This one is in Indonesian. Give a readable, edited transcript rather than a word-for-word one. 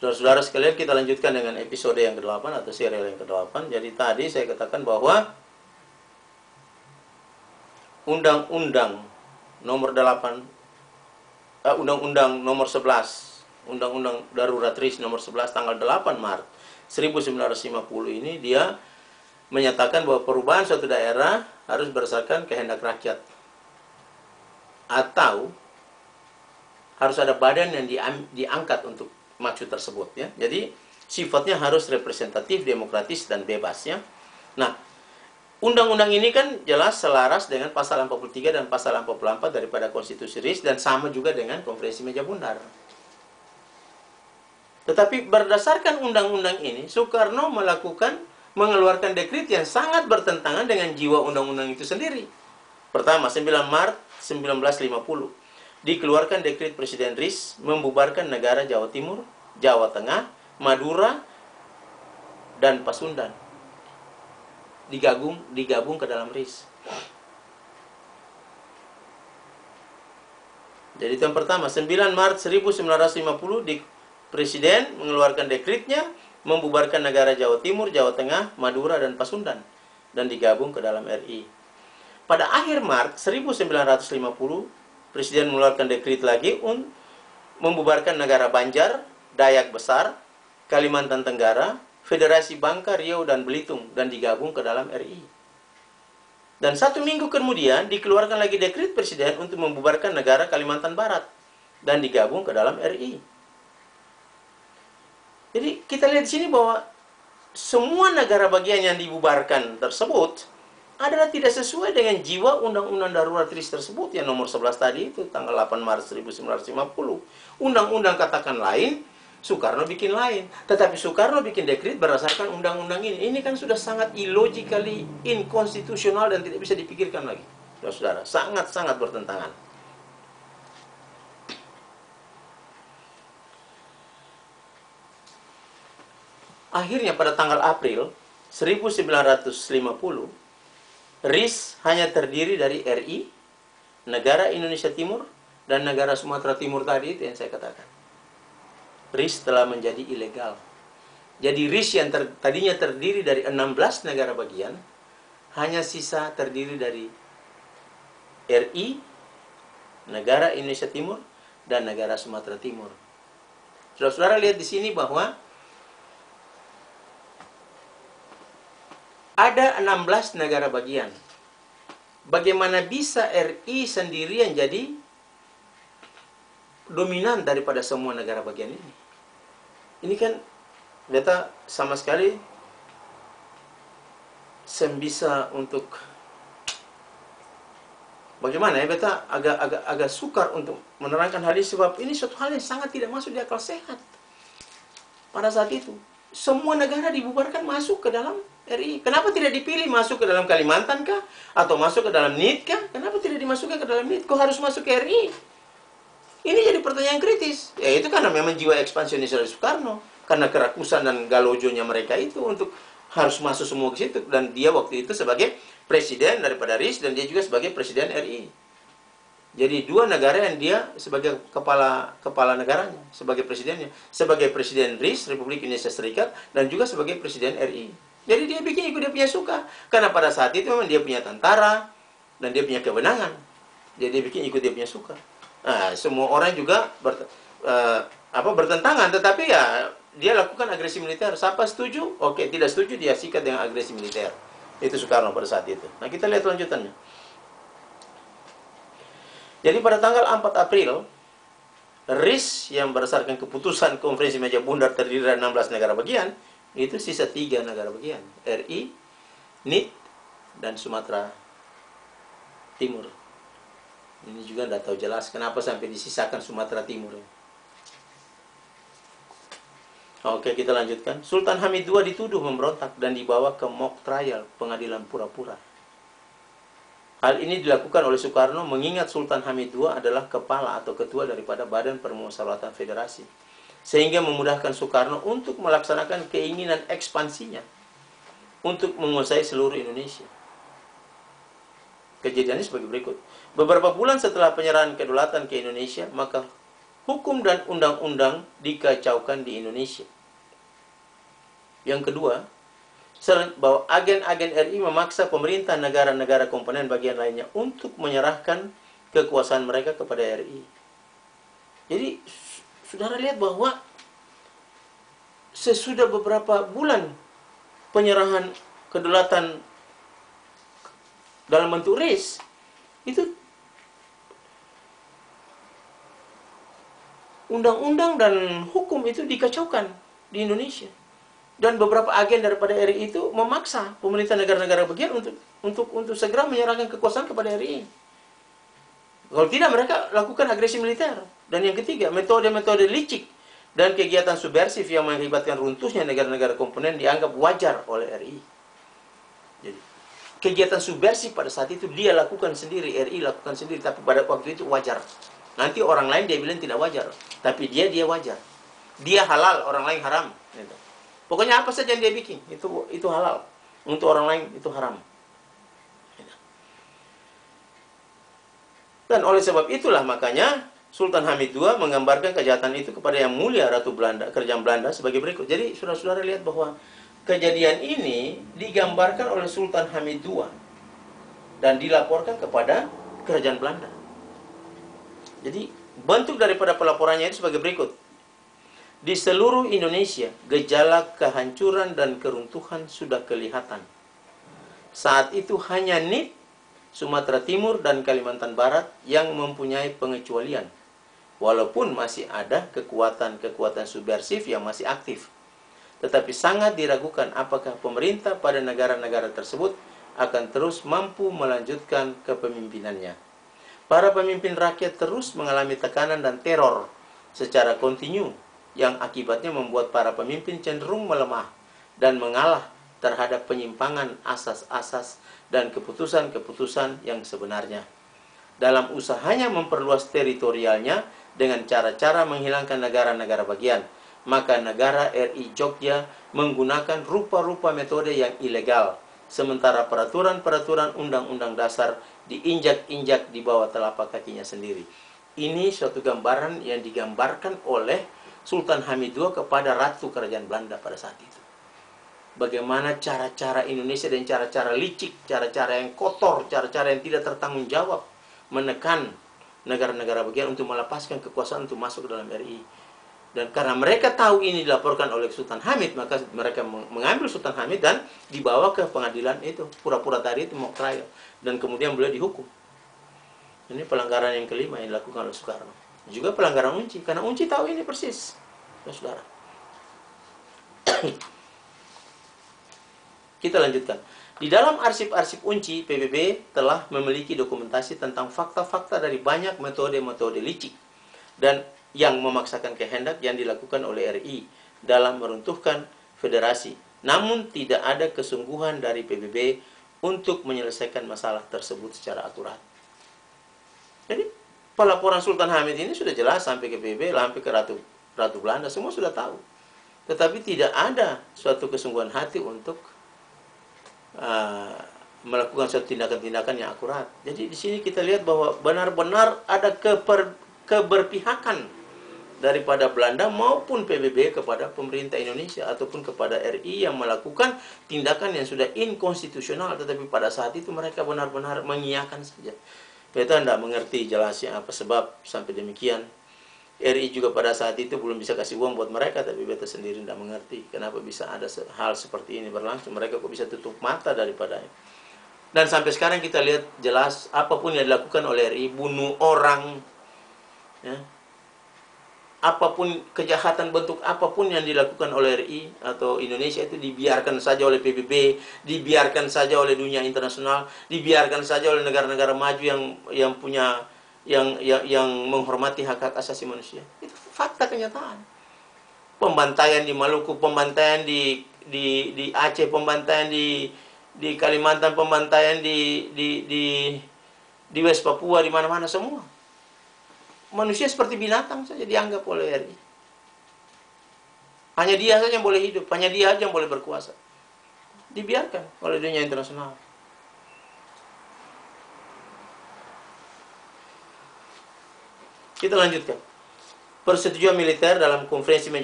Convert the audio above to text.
Saudara-saudara sekalian, kita lanjutkan dengan episode yang ke-8 atau serial yang ke-8. Jadi tadi saya katakan bahwa Undang-Undang nomor 8, Undang-Undang nomor 11, Undang-Undang Darurat RIS nomor 11 tanggal 8 Maret 1950 ini dia menyatakan bahwa perubahan suatu daerah harus berdasarkan kehendak rakyat, atau harus ada badan yang diangkat untuk maksud tersebut, ya. Jadi sifatnya harus representatif, demokratis, dan bebas, ya. Nah, undang-undang ini kan jelas selaras dengan pasal 43 dan pasal 44 daripada Konstitusi RIS, dan sama juga dengan Konferensi Meja Bundar. Tetapi berdasarkan undang-undang ini, Soekarno mengeluarkan dekrit yang sangat bertentangan dengan jiwa undang-undang itu sendiri. Pertama, 9 Maret 1950 dikeluarkan dekrit Presiden RIS membubarkan negara Jawa Timur, Jawa Tengah, Madura, dan Pasundan. Digabung ke dalam RIS. Jadi itu yang pertama, 9 Maret 1950 Presiden mengeluarkan dekritnya membubarkan negara Jawa Timur, Jawa Tengah, Madura, dan Pasundan, dan digabung ke dalam RI. Pada akhir Maret 1950 Presiden mengeluarkan dekrit lagi membubarkan negara Banjar, Dayak Besar, Kalimantan Tenggara, Federasi Bangka, Riau, dan Belitung, dan digabung ke dalam RI. Dan 1 minggu kemudian dikeluarkan lagi dekrit Presiden untuk membubarkan negara Kalimantan Barat, dan digabung ke dalam RI. Jadi kita lihat di sini bahwa semua negara bagian yang dibubarkan tersebut adalah tidak sesuai dengan jiwa Undang-Undang Darurat RIS tersebut yang nomor 11 tadi itu tanggal 8 Maret 1950. Undang-undang katakan lain, Soekarno bikin lain. Tetapi Soekarno bikin dekrit berdasarkan undang-undang ini. Ini kan sudah sangat illogically inkonstitusional dan tidak bisa dipikirkan lagi. Saudara, sangat-sangat bertentangan. Akhirnya pada tanggal April 1950 RIS hanya terdiri dari RI, negara Indonesia Timur, dan negara Sumatera Timur tadi itu yang saya katakan. RIS telah menjadi ilegal. Jadi RIS yang tadinya terdiri dari 16 negara bagian, hanya sisa terdiri dari RI, negara Indonesia Timur, dan negara Sumatera Timur. Saudara-saudara lihat di sini bahwa ada 16 negara bagian. Bagaimana bisa RI sendirian jadi dominan daripada semua negara bagian ini? Ini kan beta sama sekali bisa untuk bagaimana ya, beta agak sukar untuk menerangkan hal ini, sebab ini suatu hal yang sangat tidak masuk di akal sehat. Pada saat itu semua negara dibubarkan masuk ke dalam RI. Kenapa tidak dipilih masuk ke dalam Kalimantan kah? Atau masuk ke dalam NIT kah? Kenapa tidak dimasukkan ke dalam NIT? Kok harus masuk ke RI? Ini jadi pertanyaan kritis. Ya itu karena memang jiwa ekspansionis dari Soekarno. Karena kerakusan dan galojonya mereka itu untuk harus masuk semua ke situ. Dan dia waktu itu sebagai presiden daripada RIS, dan dia juga sebagai presiden RI. Jadi dua negara yang dia sebagai kepala negaranya, sebagai presidennya, sebagai presiden RIS Republik Indonesia Serikat, dan juga sebagai presiden RI. Jadi dia bikin ikut dia punya suka, karena pada saat itu memang dia punya tentara dan dia punya kewenangan. Jadi dia bikin ikut dia punya suka. Nah, semua orang juga bertentangan, tetapi ya dia lakukan agresi militer. Siapa setuju? Oke, tidak setuju dia sikat dengan agresi militer. Itu Soekarno pada saat itu. Nah, kita lihat lanjutannya. Jadi pada tanggal 4 April, RIS yang berdasarkan keputusan Konferensi Meja Bundar terdiri dari 16 negara bagian, itu sisa 3 negara bagian, RI, NIT, dan Sumatera Timur. Ini juga tidak tahu jelas kenapa sampai disisakan Sumatera Timur. Oke, kita lanjutkan. Sultan Hamid II dituduh memberontak dan dibawa ke mock trial, pengadilan pura-pura. Hal ini dilakukan oleh Soekarno mengingat Sultan Hamid II adalah kepala atau ketua daripada Badan Permusyawaratan Federasi, sehingga memudahkan Soekarno untuk melaksanakan keinginan ekspansinya untuk menguasai seluruh Indonesia. Kejadiannya sebagai berikut. Beberapa bulan setelah penyerahan kedaulatan ke Indonesia, maka hukum dan undang-undang dikacaukan di Indonesia. Yang kedua, bahwa agen-agen RI memaksa pemerintah negara-negara komponen bagian lainnya untuk menyerahkan kekuasaan mereka kepada RI. Jadi, saudara lihat bahwa sesudah beberapa bulan penyerahan kedaulatan dalam bentuk RIS, itu undang-undang dan hukum itu dikacaukan di Indonesia. Dan beberapa agen daripada RI itu memaksa pemerintah negara-negara bagian untuk segera menyerahkan kekuasaan kepada RI. Kalau tidak, mereka lakukan agresi militer. Dan yang ketiga, metode-metode licik dan kegiatan subversif yang mengakibatkan runtuhnya negara-negara komponen dianggap wajar oleh RI. Jadi, kegiatan subversif pada saat itu dia lakukan sendiri, RI lakukan sendiri, tapi pada waktu itu wajar. Nanti orang lain dia bilang tidak wajar, tapi dia wajar. Dia halal, orang lain haram. Gitu. Pokoknya apa saja yang dia bikin, itu halal. Untuk orang lain itu haram. Dan oleh sebab itulah makanya Sultan Hamid II menggambarkan kejahatan itu kepada Yang Mulia Ratu Belanda, Kerajaan Belanda sebagai berikut. Jadi saudara-saudara lihat bahwa kejadian ini digambarkan oleh Sultan Hamid II dan dilaporkan kepada Kerajaan Belanda. Jadi bentuk daripada pelaporannya itu sebagai berikut. Di seluruh Indonesia, gejala kehancuran dan keruntuhan sudah kelihatan. Saat itu hanya NIT, Sumatera Timur, dan Kalimantan Barat yang mempunyai pengecualian. Walaupun masih ada kekuatan-kekuatan subversif yang masih aktif. Tetapi sangat diragukan apakah pemerintah pada negara-negara tersebut akan terus mampu melanjutkan kepemimpinannya. Para pemimpin rakyat terus mengalami tekanan dan teror secara kontinu, yang akibatnya membuat para pemimpin cenderung melemah dan mengalah terhadap penyimpangan asas-asas dan keputusan-keputusan yang sebenarnya. Dalam usahanya memperluas teritorialnya dengan cara-cara menghilangkan negara-negara bagian, maka negara RI Jogja menggunakan rupa-rupa metode yang ilegal, sementara peraturan-peraturan undang-undang dasar diinjak-injak di bawah telapak kakinya sendiri. Ini suatu gambaran yang digambarkan oleh Sultan Hamid II kepada Ratu Kerajaan Belanda pada saat itu. Bagaimana cara-cara Indonesia dan cara-cara licik, cara-cara yang kotor, cara-cara yang tidak tertanggung jawab menekan negara-negara bagian untuk melepaskan kekuasaan untuk masuk ke dalam RI. Dan karena mereka tahu ini dilaporkan oleh Sultan Hamid, maka mereka mengambil Sultan Hamid dan dibawa ke pengadilan itu. Pura-pura tadi itu mau trial. Dan kemudian beliau dihukum. Ini pelanggaran yang kelima yang dilakukan oleh Soekarno. Juga pelanggaran Unci, karena Unci tahu ini persis, saudara. Kita lanjutkan. Di dalam arsip-arsip Unci, PBB telah memiliki dokumentasi tentang fakta-fakta dari banyak metode-metode licik dan yang memaksakan kehendak yang dilakukan oleh RI dalam meruntuhkan federasi. Namun tidak ada kesungguhan dari PBB untuk menyelesaikan masalah tersebut secara akurat. Jadi pelaporan Sultan Hamid ini sudah jelas sampai ke PBB, sampai ke Ratu Belanda, semua sudah tahu. Tetapi tidak ada suatu kesungguhan hati untuk melakukan suatu tindakan-tindakan yang akurat. Jadi di sini kita lihat bahwa benar-benar ada keberpihakan daripada Belanda maupun PBB kepada pemerintah Indonesia ataupun kepada RI yang melakukan tindakan yang sudah inkonstitusional, tetapi pada saat itu mereka benar-benar mengiyakan saja. Beta tidak mengerti jelasnya apa sebab sampai demikian. RI juga pada saat itu belum bisa kasih uang buat mereka, tapi beta sendiri tidak mengerti kenapa bisa ada hal seperti ini berlangsung. Mereka kok bisa tutup mata daripadanya. Dan sampai sekarang kita lihat jelas apapun yang dilakukan oleh RI, bunuh orang, ya, apapun kejahatan bentuk apapun yang dilakukan oleh RI atau Indonesia itu dibiarkan saja oleh PBB, dibiarkan saja oleh dunia internasional, dibiarkan saja oleh negara-negara maju yang punya yang menghormati hak-hak asasi manusia. Itu fakta kenyataan. Pembantaian di Maluku, pembantaian di Aceh, pembantaian di Kalimantan, pembantaian di West Papua, di mana-mana semua. Manusia seperti binatang saja dianggap oleh RI. Hanya dia saja yang boleh hidup, hanya dia saja yang boleh berkuasa. Dibiarkan oleh dunia internasional. Kita lanjutkan. persetujuan militer dalam konferensi meja